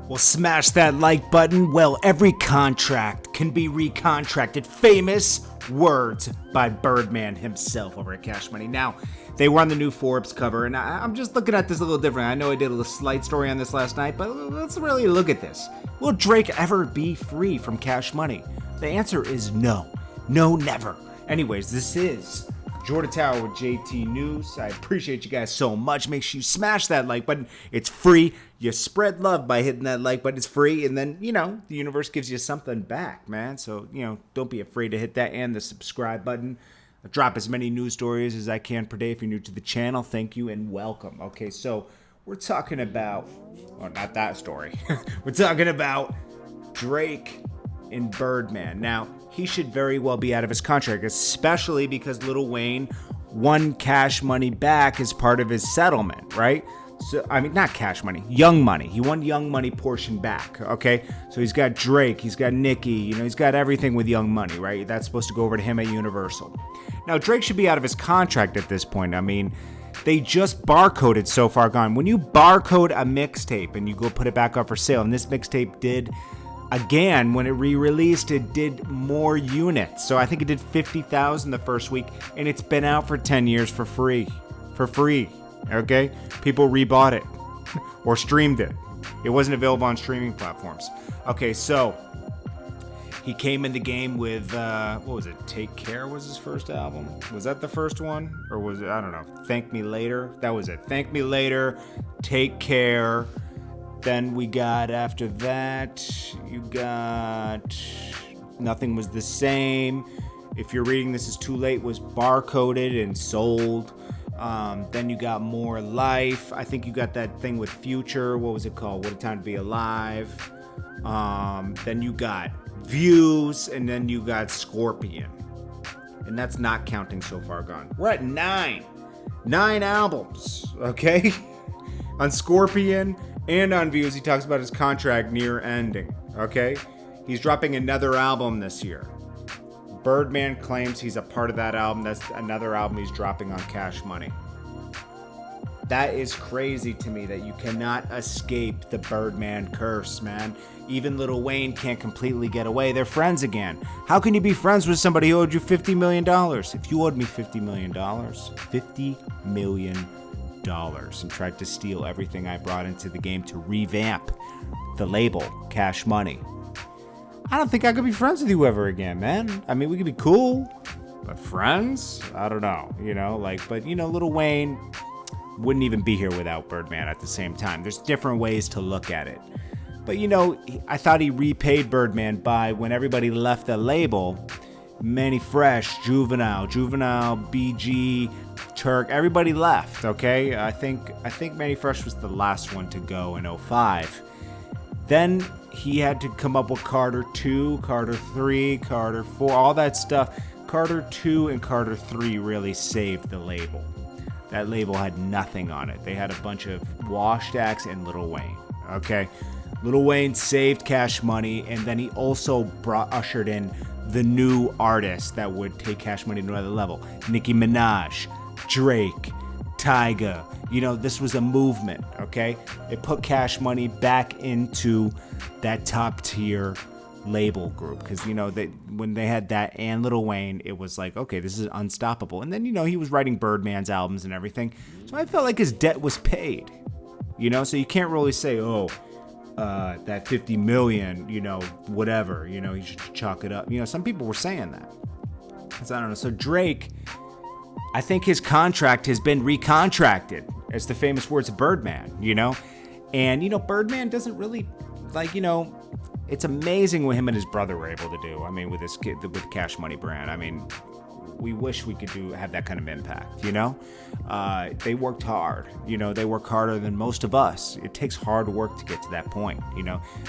Well, smash that like button. Well, every contract can be recontracted. Famous words by Birdman himself over at Cash Money. Now, they were on the new Forbes cover, and I'm just looking at this a little different. I know I did a little slight story on this last night, but let's really look at this. Will Drake ever be free from Cash Money? The answer is no. No, never. Anyways, this is Jordan Tower with JT News. I appreciate you guys so much. Make sure you smash that like button. It's free. You spread love by hitting that like button. It's free. And then, the universe gives you something back, man. So, don't be afraid to hit that and the subscribe button. I drop as many news stories as I can per day. If you're new to the channel, thank you and welcome. Okay, so we're talking about, well, not that story. We're talking about Drake and Birdman. Now, he should very well be out of his contract, especially because Lil Wayne won Cash Money back as part of his settlement, right? So, not Cash Money, Young Money. He won Young Money portion back, okay? So he's got Drake, he's got Nicki, he's got everything with Young Money, right? That's supposed to go over to him at Universal. Now, Drake should be out of his contract at this point. They just barcoded So Far Gone. When you barcode a mixtape and you go put it back up for sale, and this mixtape did, again, when it re-released, it did more units. So I think it did 50,000 the first week, and it's been out for 10 years for free. For free, okay? People rebought it or streamed it. It wasn't available on streaming platforms. Okay, so he came in the game with, what was it? Take Care was his first album? Was that the first one? Or was it, I don't know, Thank Me Later? That was it. Thank Me Later, Take Care. Then we got, after that, you got Nothing Was the Same. If You're Reading This Is Too Late was barcoded and sold. Then you got More Life. I think you got that thing with Future. What was it called? What a Time to Be Alive. Then you got Views, and then you got Scorpion. And that's not counting So Far Gone. We're at 9 albums, okay? On Scorpion and on Views, he talks about his contract near ending, okay? He's dropping another album this year. Birdman claims he's a part of that album. That's another album he's dropping on Cash Money. That is crazy to me that you cannot escape the Birdman curse, man. Even Lil Wayne can't completely get away. They're friends again. How can you be friends with somebody who owed you $50 million? If you owed me $50 million, $50 million, and tried to steal everything I brought into the game to revamp the label, Cash Money, I don't think I could be friends with you ever again, man. We could be cool, but friends? I don't know, but Lil Wayne wouldn't even be here without Birdman at the same time. There's different ways to look at it. But, I thought he repaid Birdman by, when everybody left the label, Manny Fresh, Juvenile, BG, Turk, everybody left, okay? I think Manny Fresh was the last one to go in 2005. Then he had to come up with Carter 2, Carter 3, Carter 4, all that stuff. Carter 2 and Carter 3 really saved the label. That label had nothing on it. They had a bunch of washed acts and Lil Wayne, okay? Lil Wayne saved Cash Money, and then he also ushered in the new artists that would take Cash Money to another level. Nicki Minaj, Drake, Tyga. This was a movement, okay? It put Cash Money back into that top tier label group because, when they had that and Lil Wayne, it was like, okay, this is unstoppable. And then, he was writing Birdman's albums and everything. So I felt like his debt was paid, so you can't really say, that 50 million, whatever, he should chalk it up. Some people were saying that. So I don't know. So Drake, I think his contract has been recontracted, as the famous words of Birdman, and, Birdman doesn't really, it's amazing what him and his brother were able to do. With this kid, with Cash Money brand. We wish we could have that kind of impact, They worked hard, they work harder than most of us. It takes hard work to get to that point,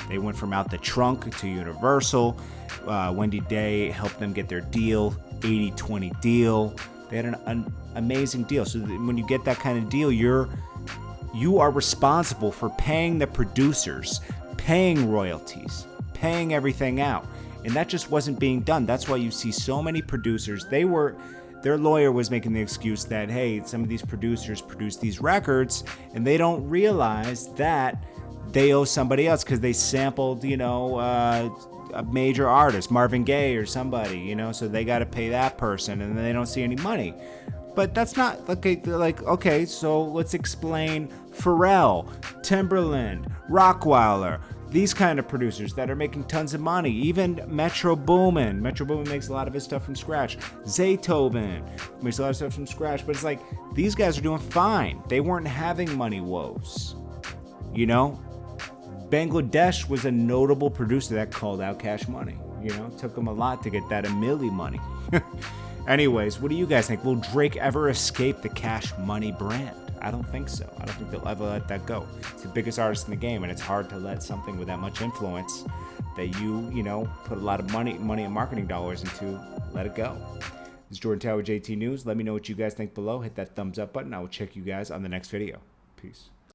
They went from Out the Trunk to Universal. Wendy Day helped them get their deal, 80-20 deal. They had an amazing deal. So when you get that kind of deal, you are responsible for paying the producers, paying royalties, paying everything out. And that just wasn't being done. That's why you see so many producers. Their lawyer was making the excuse that, hey, some of these producers produce these records and they don't realize that they owe somebody else because they sampled, you know, a major artist, Marvin Gaye or somebody, you know, so they got to pay that person, and then they don't see any money. But that's not okay, so let's explain Pharrell, Timberland, Rockweiler, these kind of producers that are making tons of money. Even Metro Boomin makes a lot of his stuff from scratch. Zaytoven makes a lot of stuff from scratch. But it's like, these guys are doing fine. They weren't having money woes. You know? Bangladesh was a notable producer that called out Cash Money. You know? It took them a lot to get that a milli money. Anyways, what do you guys think? Will Drake ever escape the Cash Money brand? I don't think so. I don't think they'll ever let that go. It's the biggest artist in the game, and it's hard to let something with that much influence that you know, put a lot of money and marketing dollars into, let it go. This is Jordan Tower, JT News. Let me know what you guys think below. Hit that thumbs up button. I will check you guys on the next video. Peace.